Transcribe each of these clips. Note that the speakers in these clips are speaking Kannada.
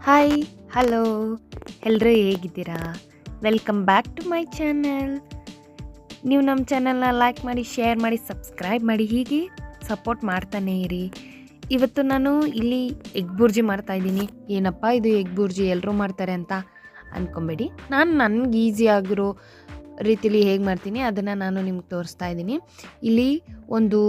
ಹಾಯ್ ಹಲೋ ಎಲ್ಲರೂ ಹೇಗಿದ್ದೀರಾ? Welcome back to my channel. ನೀವು ನಮ್ಮ ಚಾನಲ್ನ ಲೈಕ್ ಮಾಡಿ, ಶೇರ್ ಮಾಡಿ, ಸಬ್ಸ್ಕ್ರೈಬ್ ಮಾಡಿ, ಹೀಗೆ ಸಪೋರ್ಟ್ ಮಾಡ್ತಾನೇ ಇರಿ. ಇವತ್ತು ನಾನು ಇಲ್ಲಿ ಎಗ್ ಬುರ್ಜಿ ಮಾಡ್ತಾಯಿದ್ದೀನಿ. ಏನಪ್ಪ ಇದು ಎಗ್ ಬುರ್ಜಿ ಎಲ್ಲರೂ ಮಾಡ್ತಾರೆ ಅಂತ ಅಂದ್ಕೊಬೇಡಿ. ನಾನು ನನಗೆ ಈಸಿ ಆಗಿರೋ ರೀತಿಲಿ ಹೇಗೆ ಮಾಡ್ತೀನಿ ಅದನ್ನು ನಾನು ನಿಮ್ಗೆ ತೋರಿಸ್ತಾ ಇದ್ದೀನಿ. ಇಲ್ಲಿ ಒಂದು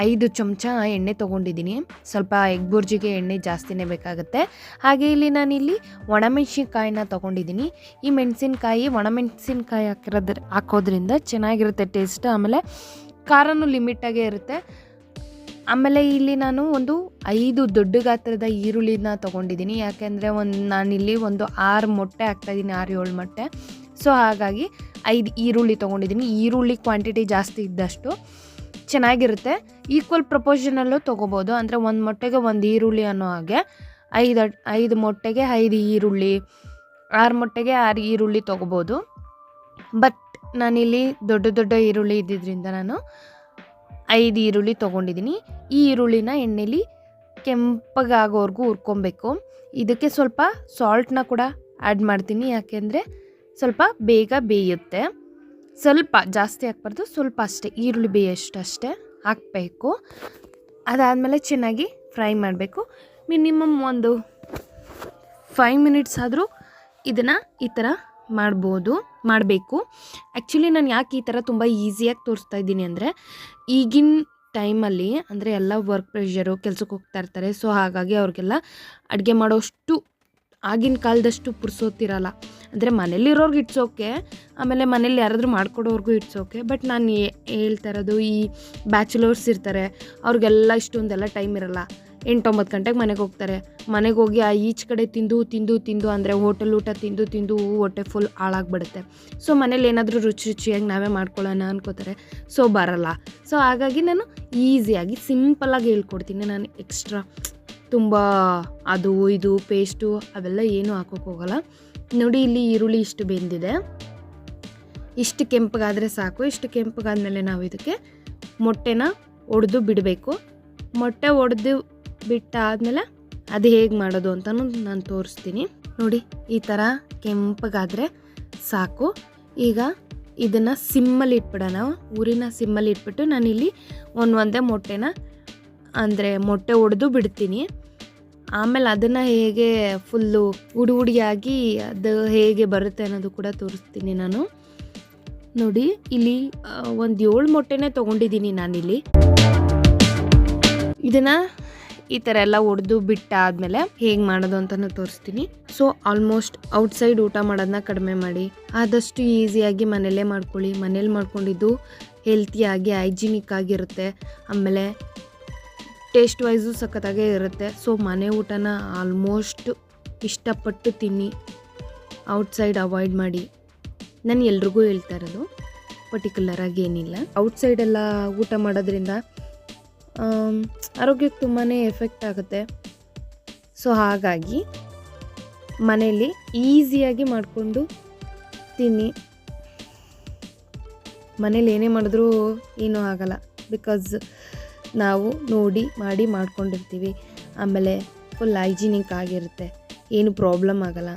5 ಚಮಚ ಎಣ್ಣೆ ತೊಗೊಂಡಿದ್ದೀನಿ. ಸ್ವಲ್ಪ ಎಗ್ ಬುರ್ಜಿಗೆ ಎಣ್ಣೆ ಜಾಸ್ತಿನೇ ಬೇಕಾಗುತ್ತೆ. ಹಾಗೆ ಇಲ್ಲಿ ನಾನಿಲ್ಲಿ ಒಣಮೆಣ್ಸಿನ್ಕಾಯಿನ ತೊಗೊಂಡಿದ್ದೀನಿ. ಈ ಮೆಣಸಿನ್ಕಾಯಿ ಒಣಮೆಣಸಿನ್ಕಾಯಿ ಹಾಕೋದ್ರಿಂದ ಚೆನ್ನಾಗಿರುತ್ತೆ ಟೇಸ್ಟ್. ಆಮೇಲೆ ಖಾರನೂ ಲಿಮಿಟಾಗೇ ಇರುತ್ತೆ. ಆಮೇಲೆ ಇಲ್ಲಿ ನಾನು ಒಂದು 5 ದೊಡ್ಡ ಗಾತ್ರದ ಈರುಳ್ಳಿನ ತೊಗೊಂಡಿದ್ದೀನಿ. ಯಾಕೆಂದರೆ ನಾನಿಲ್ಲಿ ಒಂದು 6 ಮೊಟ್ಟೆ ಹಾಕ್ತಾಯಿದ್ದೀನಿ, 6-7 ಮೊಟ್ಟೆ. ಸೊ ಹಾಗಾಗಿ 5 ಈರುಳ್ಳಿ ತೊಗೊಂಡಿದ್ದೀನಿ. ಈರುಳ್ಳಿ ಕ್ವಾಂಟಿಟಿ ಜಾಸ್ತಿ ಇದ್ದಷ್ಟು ಚೆನ್ನಾಗಿರುತ್ತೆ. ಈಕ್ವಲ್ ಪ್ರಪೋರ್ಷನಲ್ಲೂ ತೊಗೋಬೋದು. ಅಂದರೆ 1 ಮೊಟ್ಟೆಗೆ 1 ಈರುಳ್ಳಿ ಅನ್ನೋ ಹಾಗೆ 5 ಮೊಟ್ಟೆಗೆ 5 ಈರುಳ್ಳಿ, 6 ಮೊಟ್ಟೆಗೆ 6 ಈರುಳ್ಳಿ ತೊಗೋಬೋದು. ಬಟ್ ನಾನಿಲ್ಲಿ ದೊಡ್ಡ ಈರುಳ್ಳಿ ಇದ್ದಿದ್ದರಿಂದ ನಾನು 5 ಈರುಳ್ಳಿ ತೊಗೊಂಡಿದ್ದೀನಿ. ಈ ಈರುಳ್ಳಿನ ಎಣ್ಣೆಲಿ ಕೆಂಪಗಾಗೋವರೆಗೂ ಹುರ್ಕೊಬೇಕು. ಇದಕ್ಕೆ ಸ್ವಲ್ಪ ಸಾಲ್ಟ್ನ ಕೂಡ ಆ್ಯಡ್ ಮಾಡ್ತೀನಿ. ಯಾಕೆಂದರೆ ಸ್ವಲ್ಪ ಬೇಗ ಬೇಯುತ್ತೆ. ಸ್ವಲ್ಪ ಜಾಸ್ತಿ ಹಾಕ್ಬಾರ್ದು, ಸ್ವಲ್ಪ ಅಷ್ಟೇ, ಈರುಳ್ಳಿ ಬೇಯೋಷ್ಟಷ್ಟೇ ಹಾಕಬೇಕು. ಅದಾದಮೇಲೆ ಚೆನ್ನಾಗಿ ಫ್ರೈ ಮಾಡಬೇಕು. ಮಿನಿಮಮ್ ಒಂದು 5 ಮಿನಿಟ್ಸ್ ಆದರೂ ಇದನ್ನು ಈ ಥರ ಮಾಡಬೇಕು. ಆ್ಯಕ್ಚುಲಿ ನಾನು ಯಾಕೆ ಈ ಥರ ತುಂಬ ಈಸಿಯಾಗಿ ತೋರಿಸ್ತಾ ಇದ್ದೀನಿ ಅಂದರೆ, ಈಗಿನ ಟೈಮಲ್ಲಿ ಅಂದರೆ ಎಲ್ಲ ವರ್ಕ್ ಪ್ರೆಷರು, ಕೆಲ್ಸಕ್ಕೆ ಹೋಗ್ತಾ ಇರ್ತಾರೆ. ಸೊ ಹಾಗಾಗಿ ಅವ್ರಿಗೆಲ್ಲ ಅಡುಗೆ ಮಾಡೋಷ್ಟು ಆಗಿನ ಕಾಲದಷ್ಟು ಪುರ್ಸೋತಿರಲ್ಲ. ಅಂದರೆ ಮನೇಲಿರೋರ್ಗೆ ಇಟ್ಸ್ ಓಕೆ, ಆಮೇಲೆ ಮನೇಲಿ ಯಾರಾದರೂ ಮಾಡ್ಕೊಡೋರ್ಗೂ ಇಟ್ಸ್ ಓಕೆ. ಬಟ್ ನಾನು ಹೇಳ್ತಾ ಇರೋದು, ಈ ಬ್ಯಾಚುಲರ್ಸ್ ಇರ್ತಾರೆ, ಅವ್ರಿಗೆಲ್ಲ ಇಷ್ಟೊಂದೆಲ್ಲ ಟೈಮ್ ಇರಲ್ಲ. 8-9 ಗಂಟೆಗೆ ಮನೆಗೆ ಹೋಗ್ತಾರೆ. ಮನೆಗೆ ಹೋಗಿ ಈಚೆ ಕಡೆ ತಿಂದು ಅಂದರೆ ಹೋಟೆಲ್ ಊಟ ತಿಂದು ಹೊಟ್ಟೆ ಫುಲ್ ಹಾಳಾಗ್ಬಿಡುತ್ತೆ. ಸೊ ಮನೇಲಿ ಏನಾದರೂ ರುಚಿಯಾಗಿ ನಾವೇ ಮಾಡ್ಕೊಳ್ಳೋಣ ಅನ್ಕೋತಾರೆ. ಸೊ ಬರಲ್ಲ. ಸೊ ಹಾಗಾಗಿ ನಾನು ಈಸಿಯಾಗಿ ಸಿಂಪಲ್ಲಾಗಿ ಹೇಳ್ಕೊಡ್ತೀನಿ. ನಾನು ಎಕ್ಸ್ಟ್ರಾ ತುಂಬ ಅದು ಇದು ಪೇಸ್ಟು ಅವೆಲ್ಲ ಏನೂ ಹಾಕೋಕ್ಕೋಗಲ್ಲ. ನೋಡಿ, ಇಲ್ಲಿ ಈರುಳ್ಳಿ ಇಷ್ಟು ಬೆಂದಿದೆ. ಇಷ್ಟು ಕೆಂಪಗಾದರೆ ಸಾಕು. ಇಷ್ಟು ಕೆಂಪಗಾದ್ಮೇಲೆ ನಾವು ಇದಕ್ಕೆ ಮೊಟ್ಟೆನ ಒಡೆದು ಬಿಡಬೇಕು. ಮೊಟ್ಟೆ ಒಡೆದು ಬಿಟ್ಟಾದಮೇಲೆ ಅದು ಹೇಗೆ ಮಾಡೋದು ಅಂತಲೂ ನಾನು ತೋರಿಸ್ತೀನಿ. ನೋಡಿ, ಈ ಥರ ಕೆಂಪಗಾದರೆ ಸಾಕು. ಈಗ ಇದನ್ನು ಸಿಮ್ಮಲ್ಲಿ ಇಟ್ಬಿಡೋಣ. ಊರಿನ ಸಿಮ್ಮಲ್ಲಿ ಇಟ್ಬಿಟ್ಟು ನಾನಿಲ್ಲಿ ಒಂದೇ ಮೊಟ್ಟೆನ ಅಂದರೆ ಮೊಟ್ಟೆ ಒಡೆದು ಬಿಡ್ತೀನಿ. ಆಮೇಲೆ ಅದನ್ನು ಹೇಗೆ ಫುಲ್ಲು ಹುಡಿಯಾಗಿ ಅದು ಹೇಗೆ ಬರುತ್ತೆ ಅನ್ನೋದು ಕೂಡ ತೋರಿಸ್ತೀನಿ ನಾನು. ನೋಡಿ, ಇಲ್ಲಿ ಒಂದು 7 ಮೊಟ್ಟೆನೇ ತೊಗೊಂಡಿದ್ದೀನಿ ನಾನಿಲ್ಲಿ. ಇದನ್ನು ಈ ಥರ ಎಲ್ಲ ಒಡೆದು ಬಿಟ್ಟಾದಮೇಲೆ ಹೇಗೆ ಮಾಡೋದು ಅಂತಲೂ ತೋರಿಸ್ತೀನಿ. ಸೊ ಆಲ್ಮೋಸ್ಟ್ ಔಟ್ಸೈಡ್ ಊಟ ಮಾಡೋದನ್ನ ಕಡಿಮೆ ಮಾಡಿ, ಆದಷ್ಟು ಈಸಿಯಾಗಿ ಮನೆಯಲ್ಲೇ ಮಾಡ್ಕೊಳ್ಳಿ. ಮನೇಲಿ ಮಾಡ್ಕೊಂಡಿದ್ದು ಹೆಲ್ತಿಯಾಗಿ ಹೈಜಿನಿಕ್ ಆಗಿರುತ್ತೆ. ಆಮೇಲೆ ಟೇಸ್ಟ್ ವೈಸು ಸಖತ್ತಾಗೇ ಇರುತ್ತೆ. ಸೊ ಮನೆ ಊಟನ ಆಲ್ಮೋಸ್ಟ್ ಇಷ್ಟಪಟ್ಟು ತಿನ್ನಿ, ಔಟ್ಸೈಡ್ ಅವಾಯ್ಡ್ ಮಾಡಿ. ನಾನು ಎಲ್ರಿಗೂ ಹೇಳ್ತಾ ಇರೋದು, ಪರ್ಟಿಕ್ಯುಲರಾಗಿ ಏನಿಲ್ಲ. ಔಟ್ಸೈಡೆಲ್ಲ ಊಟ ಮಾಡೋದ್ರಿಂದ ಆರೋಗ್ಯಕ್ಕೆ ತುಂಬಾ ಎಫೆಕ್ಟ್ ಆಗುತ್ತೆ. ಸೊ ಹಾಗಾಗಿ ಮನೆಯಲ್ಲಿ ಈಸಿಯಾಗಿ ಮಾಡಿಕೊಂಡು ತಿನ್ನಿ. ಮನೇಲಿ ಏನೇ ಮಾಡಿದ್ರೂ ಏನೂ ಆಗಲ್ಲ. ಬಿಕಾಸ್ ನಾವು ನೋಡಿ ಮಾಡಿ ಮಾಡ್ಕೊಂಡಿರ್ತೀವಿ. ಆಮೇಲೆ ಫುಲ್ ಹೈಜಿನಿಕ್ ಆಗಿರುತ್ತೆ, ಏನು ಪ್ರಾಬ್ಲಮ್ ಆಗಲ್ಲ.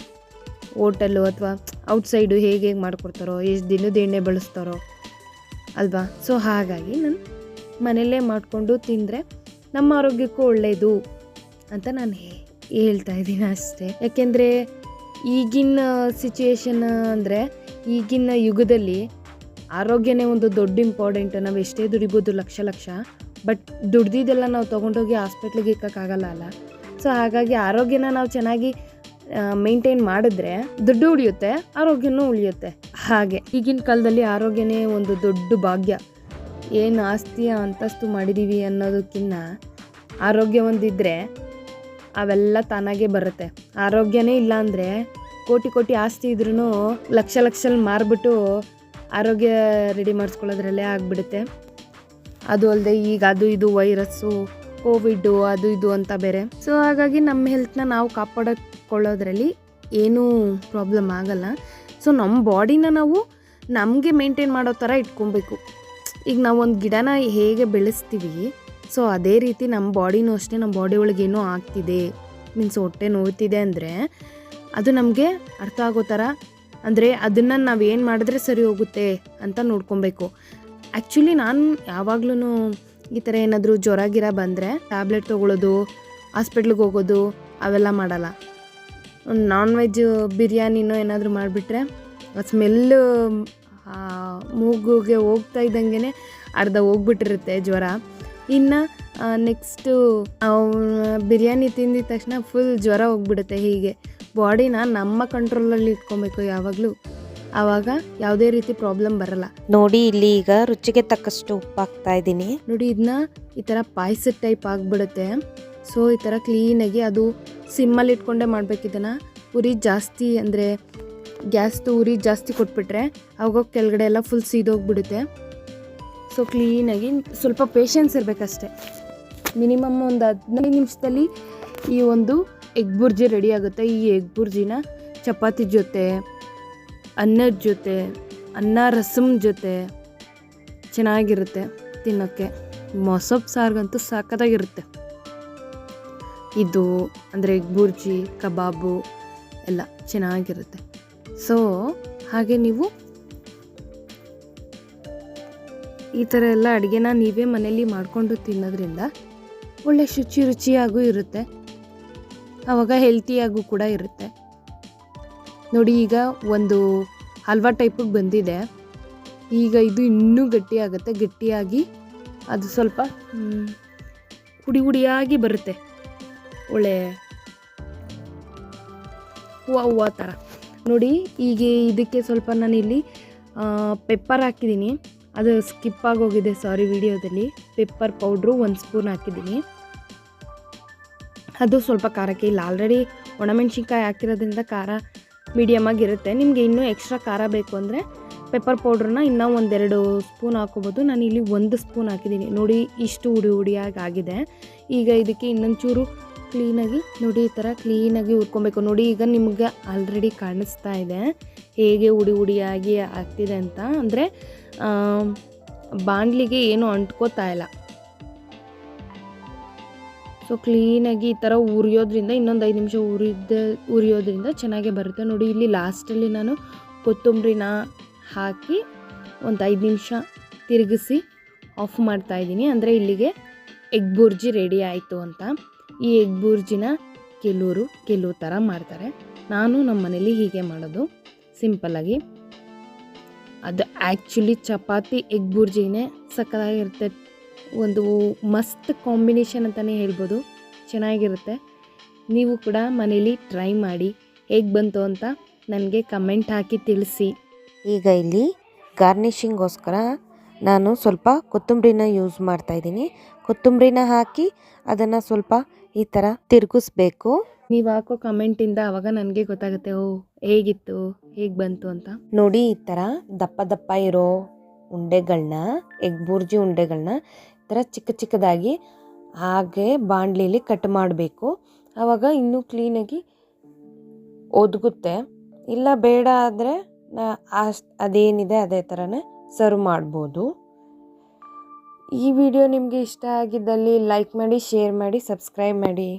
ಹೋಟೆಲ್ಲು ಅಥವಾ ಔಟ್ಸೈಡು ಹೇಗೆ ಮಾಡ್ಕೊಡ್ತಾರೋ, ಎಷ್ಟು ದಿನದ ಎಣ್ಣೆ ಬಳಸ್ತಾರೋ ಅಲ್ವಾ. ಸೊ ಹಾಗಾಗಿ ನಾನು ಮನೆಯಲ್ಲೇ ಮಾಡಿಕೊಂಡು ತಿಂದರೆ ನಮ್ಮ ಆರೋಗ್ಯಕ್ಕೂ ಒಳ್ಳೆಯದು ಅಂತ ನಾನು ಹೇಳ್ತಾ ಇದ್ದೀನಿ ಅಷ್ಟೇ. ಯಾಕೆಂದರೆ ಈಗಿನ ಸಿಚುಯೇಷನ್ ಅಂದರೆ, ಈಗಿನ ಯುಗದಲ್ಲಿ ಆರೋಗ್ಯನೇ ಒಂದು ದೊಡ್ಡ ಇಂಪಾರ್ಟೆಂಟು. ನಾವು ಎಷ್ಟೇ ದುಡಿಬೋದು ಲಕ್ಷ, ಬಟ್ ದುಡ್ದಿದ್ದೆಲ್ಲ ನಾವು ತೊಗೊಂಡೋಗಿ ಹಾಸ್ಪಿಟ್ಲಿಗೆ ಇಕ್ಕೋಕ್ಕಾಗಲ್ಲ ಅಲ್ಲ. ಸೊ ಹಾಗಾಗಿ ಆರೋಗ್ಯನ ನಾವು ಚೆನ್ನಾಗಿ ಮೇಂಟೈನ್ ಮಾಡಿದ್ರೆ ದುಡ್ಡು ಉಳಿಯುತ್ತೆ, ಆರೋಗ್ಯನೂ ಉಳಿಯುತ್ತೆ. ಹಾಗೆ ಈಗಿನ ಕಾಲದಲ್ಲಿ ಆರೋಗ್ಯನೇ ಒಂದು ದೊಡ್ಡ ಭಾಗ್ಯ. ಏನು ಆಸ್ತಿ ಅಂತಸ್ತು ಮಾಡಿದ್ದೀವಿ ಅನ್ನೋದಕ್ಕಿಂತ ಆರೋಗ್ಯ ಒಂದಿದ್ದರೆ ಅವೆಲ್ಲ ತಾನಾಗೇ ಬರುತ್ತೆ. ಆರೋಗ್ಯನೇ ಇಲ್ಲ ಅಂದರೆ ಕೋಟಿ ಆಸ್ತಿ ಇದ್ರೂ ಲಕ್ಷ ಮಾರ್ಬಿಟ್ಟು ಆರೋಗ್ಯ ರೆಡಿ ಮಾಡಿಸ್ಕೊಳ್ಳೋದ್ರಲ್ಲೇ ಆಗಿಬಿಡುತ್ತೆ. ಅದು ಅಲ್ಲದೆ ಈಗ ಅದು ಇದು ವೈರಸ್ಸು, ಕೋವಿಡ್ಡು, ಅದು ಇದು ಅಂತ ಬೇರೆ. ಸೊ ಹಾಗಾಗಿ ನಮ್ಮ ಹೆಲ್ತ್ನ ನಾವು ಕಾಪಾಡಿಕೊಳ್ಳೋದ್ರಲ್ಲಿ ಏನೂ ಪ್ರಾಬ್ಲಮ್ ಆಗಲ್ಲ. ಸೊ ನಮ್ಮ ಬಾಡಿನ ನಾವು ನಮಗೆ ಮೇಂಟೈನ್ ಮಾಡೋ ಥರ ಇಟ್ಕೊಬೇಕು. ಈಗ ನಾವು ಒಂದು ಗಿಡನ ಹೇಗೆ ಬೆಳೆಸ್ತೀವಿ, ಸೊ ಅದೇ ರೀತಿ ನಮ್ಮ ಬಾಡಿನೂ ಅಷ್ಟೇ, ನಮ್ಮ ಬಾಡಿ ಒಳಗೆ ಏನೋ ಆಗ್ತಿದೆ ಮೀನ್ಸ್ ಹೊಟ್ಟೆ ನೋಯ್ತಿದೆ ಅಂದರೆ ಅದು ನಮಗೆ ಅರ್ಥ ಆಗೋ ಥರ, ಅಂದರೆ ಅದನ್ನು ನಾವು ಏನು ಮಾಡಿದ್ರೆ ಸರಿ ಹೋಗುತ್ತೆ ಅಂತ ನೋಡ್ಕೊಬೇಕು. ಆ್ಯಕ್ಚುಲಿ ನಾನು ಯಾವಾಗ್ಲೂ ಈ ಥರ ಏನಾದರೂ ಜ್ವರ ಗಿರ ಬಂದರೆ ಟ್ಯಾಬ್ಲೆಟ್ ತೊಗೊಳ್ಳೋದು, ಹಾಸ್ಪಿಟ್ಲಿಗೆ ಹೋಗೋದು ಅವೆಲ್ಲ ಮಾಡಲ್ಲ. ನಾನ್ ವೆಜ್ ಬಿರಿಯಾನಿನೋ ಏನಾದರೂ ಮಾಡಿಬಿಟ್ರೆ ಸ್ಮೆಲ್ಲು ಮೂಗುಗೆ ಹೋಗ್ತಾ ಇದ್ದಂಗೆ ಅರ್ಧ ಹೋಗ್ಬಿಟ್ಟಿರುತ್ತೆ ಜ್ವರ. ಇನ್ನು ನೆಕ್ಸ್ಟು ಬಿರಿಯಾನಿ ತಿಂದಿದ ತಕ್ಷಣ ಫುಲ್ ಜ್ವರ ಹೋಗ್ಬಿಡುತ್ತೆ. ಹೀಗೆ ಬಾಡಿನ ನಮ್ಮ ಕಂಟ್ರೋಲಲ್ಲಿ ಇಟ್ಕೊಬೇಕು ಯಾವಾಗಲೂ, ಆವಾಗ ಯಾವುದೇ ರೀತಿ ಪ್ರಾಬ್ಲಮ್ ಬರಲ್ಲ. ನೋಡಿ ಇಲ್ಲಿ ಈಗ ರುಚಿಗೆ ತಕ್ಕಷ್ಟು ಉಪ್ಪು ಹಾಕ್ತಾ ಇದ್ದೀನಿ. ನೋಡಿ ಇದನ್ನ ಈ ಥರ ಪಾಯಸದ ಟೈಪ್ ಆಗಿಬಿಡುತ್ತೆ. ಸೊ ಈ ಥರ ಕ್ಲೀನಾಗಿ ಅದು ಸಿಮ್ಮಲ್ಲಿ ಇಟ್ಕೊಂಡೇ ಮಾಡ್ಬೇಕು. ಇದನ್ನು ಉರಿ ಜಾಸ್ತಿ ಅಂದರೆ ಗ್ಯಾಸ್ದು ಉರಿ ಜಾಸ್ತಿ ಕೊಟ್ಬಿಟ್ರೆ ಅವಾಗ ಕೆಳಗಡೆ ಎಲ್ಲ ಫುಲ್ ಸೀದೋಗ್ಬಿಡುತ್ತೆ. ಸೊ ಕ್ಲೀನಾಗಿ ಸ್ವಲ್ಪ ಪೇಷನ್ಸ್ ಇರಬೇಕಷ್ಟೆ. ಮಿನಿಮಮ್ ಒಂದು 15 ನಿಮಿಷದಲ್ಲಿ ಈ ಒಂದು ಎಗ್ ಬುರ್ಜಿ ರೆಡಿ ಆಗುತ್ತೆ. ಈ ಎಗ್ ಬುರ್ಜಿನ ಚಪಾತಿ ಜೊತೆ, ಅನ್ನದ ಜೊತೆ, ಅನ್ನ ರಸಮ್ ಜೊತೆ ಚೆನ್ನಾಗಿರುತ್ತೆ ತಿನ್ನೋಕ್ಕೆ. ಮೊಸಪ್ ಸಾರಿಗಂತೂ ಸಖತ್ತಾಗಿರುತ್ತೆ ಇದು. ಅಂದರೆ ಎಗ್ ಬುರ್ಜಿ, ಕಬಾಬು ಎಲ್ಲ ಚೆನ್ನಾಗಿರುತ್ತೆ. ಸೊ ಹಾಗೆ ನೀವು ಈ ಥರ ಎಲ್ಲ ಅಡುಗೆನ ನೀವೇ ಮನೇಲಿ ಮಾಡಿಕೊಂಡು ತಿನ್ನೋದ್ರಿಂದ ಒಳ್ಳೆ ರುಚಿಯಾಗೂ ಇರುತ್ತೆ, ಆವಾಗ ಹೆಲ್ತಿಯಾಗೂ ಕೂಡ ಇರುತ್ತೆ. ನೋಡಿ ಈಗ ಒಂದು ಹಲ್ವಾ ಟೈಪಿಗೆ ಬಂದಿದೆ. ಈಗ ಇದು ಇನ್ನೂ ಗಟ್ಟಿಯಾಗುತ್ತೆ. ಗಟ್ಟಿಯಾಗಿ ಅದು ಸ್ವಲ್ಪ ಹುಡಿಯಾಗಿ ಬರುತ್ತೆ, ಒಳ್ಳೆ ಹೂವು ಥರ. ನೋಡಿ ಈಗ ಇದಕ್ಕೆ ಸ್ವಲ್ಪ ನಾನಿಲ್ಲಿ ಪೆಪ್ಪರ್ ಹಾಕಿದ್ದೀನಿ. ಅದು ಸ್ಕಿಪ್ ಆಗೋಗಿದೆ, ಸಾರಿ, ವಿಡಿಯೋದಲ್ಲಿ. ಪೆಪ್ಪರ್ ಪೌಡ್ರು 1 ಸ್ಪೂನ್ ಹಾಕಿದ್ದೀನಿ. ಅದು ಸ್ವಲ್ಪ ಖಾರಕ್ಕೆ. ಇಲ್ಲ ಆಲ್ರೆಡಿ ಒಣಮೆಣ್ಸಿನ್ಕಾಯಿ ಹಾಕಿರೋದ್ರಿಂದ ಖಾರ ಮೀಡಿಯಮ್ ಆಗಿರುತ್ತೆ. ನಿಮಗೆ ಇನ್ನೂ ಎಕ್ಸ್ಟ್ರಾ ಖಾರ ಬೇಕು ಅಂದರೆ ಪೆಪ್ಪರ್ ಪೌಡ್ರನ್ನ ಇನ್ನೂ 1-2 ಸ್ಪೂನ್ ಹಾಕೋಬೋದು. ನಾನು ಇಲ್ಲಿ 1 ಸ್ಪೂನ್ ಹಾಕಿದ್ದೀನಿ. ನೋಡಿ ಇಷ್ಟು ಹುಡಿಯಾಗಿ ಆಗಿದೆ. ಈಗ ಇದಕ್ಕೆ ಇನ್ನೊಂಚೂರು ಕ್ಲೀನಾಗಿ ನೋಡಿ ಈ ಥರ ಕ್ಲೀನಾಗಿ ಹುರ್ಕೊಬೇಕು. ನೋಡಿ ಈಗ ನಿಮಗೆ ಆಲ್ರೆಡಿ ಕಾಣಿಸ್ತಾ ಇದೆ ಹೇಗೆ ಹುಡಿಯಾಗಿ ಆಗ್ತಿದೆ ಅಂತ. ಅಂದರೆ ಬಾಣಲಿಗೆ ಏನೂ ಅಂಟ್ಕೋತಾ ಇಲ್ಲ. ಸೊ ಕ್ಲೀನಾಗಿ ಈ ಥರ ಉರಿಯೋದ್ರಿಂದ ಇನ್ನೊಂದು 5 ನಿಮಿಷ ಉರಿಯೋದ್ರಿಂದ ಚೆನ್ನಾಗೇ ಬರುತ್ತೆ. ನೋಡಿ ಇಲ್ಲಿ ಲಾಸ್ಟಲ್ಲಿ ನಾನು ಕೊತ್ತಂಬರಿನ ಹಾಕಿ ಒಂದು 5 ನಿಮಿಷ ತಿರುಗಿಸಿ ಆಫ್ ಮಾಡ್ತಾಯಿದ್ದೀನಿ. ಅಂದರೆ ಇಲ್ಲಿಗೆ ಎಗ್ ಬುರ್ಜಿ ರೆಡಿ ಆಯಿತು ಅಂತ. ಈ ಎಗ್ ಬುರ್ಜಿನ ಕೆಲವು ಥರ ಮಾಡ್ತಾರೆ. ನಾನು ನಮ್ಮ ಮನೇಲಿ ಹೀಗೆ ಮಾಡೋದು ಸಿಂಪಲ್ಲಾಗಿ. ಅದು ಆ್ಯಕ್ಚುಲಿ ಚಪಾತಿ ಎಗ್ ಬುರ್ಜಿನೇ ಸಕ್ಕತ್ತಾಗಿರುತ್ತೆ. ಒಂದು ಮಸ್ತ್ ಕಾಂಬಿನೇಷನ್ ಅಂತಲೇ ಹೇಳ್ಬೋದು. ಚೆನ್ನಾಗಿರುತ್ತೆ. ನೀವು ಕೂಡ ಮನೇಲಿ ಟ್ರೈ ಮಾಡಿ ಹೇಗೆ ಬಂತು ಅಂತ ನನಗೆ ಕಮೆಂಟ್ ಹಾಕಿ ತಿಳಿಸಿ. ಈಗ ಇಲ್ಲಿ ಗಾರ್ನಿಷಿಂಗೋಸ್ಕರ ನಾನು ಸ್ವಲ್ಪ ಕೊತ್ತಂಬರಿನ ಯೂಸ್ ಮಾಡ್ತಾಯಿದ್ದೀನಿ. ಕೊತ್ತಂಬರಿನ ಹಾಕಿ ಅದನ್ನು ಸ್ವಲ್ಪ ಈ ಥರ ತಿರುಗಿಸ್ಬೇಕು. ನೀವು ಹಾಕೋ ಕಮೆಂಟಿಂದ ಆವಾಗ ನನಗೆ ಗೊತ್ತಾಗುತ್ತೆ, ಓ ಹೇಗಿತ್ತು, ಹೇಗೆ ಬಂತು ಅಂತ. ನೋಡಿ ಈ ಥರ ದಪ್ಪ ಇರೋ ಉಂಡೆಗಳನ್ನ, ಎಗ್ ಬುರ್ಜಿ ಉಂಡೆಗಳನ್ನ ಈ ಥರ ಚಿಕ್ಕದಾಗಿ ಹಾಗೆ ಬಾಣಲಿಲಿ ಕಟ್ ಮಾಡಬೇಕು. ಆವಾಗ ಇನ್ನೂ ಕ್ಲೀನಾಗಿ ಒದಗುತ್ತೆ. ಇಲ್ಲ ಬೇಡ ಆದರೆ ಅದೇನಿದೆ ಅದೇ ಥರನೇ ಸರ್ವ್ ಮಾಡ್ಬೋದು. ಈ ವಿಡಿಯೋ ನಿಮಗೆ ಇಷ್ಟ ಆಗಿದ್ದಲ್ಲಿ ಲೈಕ್ ಮಾಡಿ, ಶೇರ್ ಮಾಡಿ, ಸಬ್ಸ್ಕ್ರೈಬ್ ಮಾಡಿ.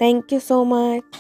Thank you so much.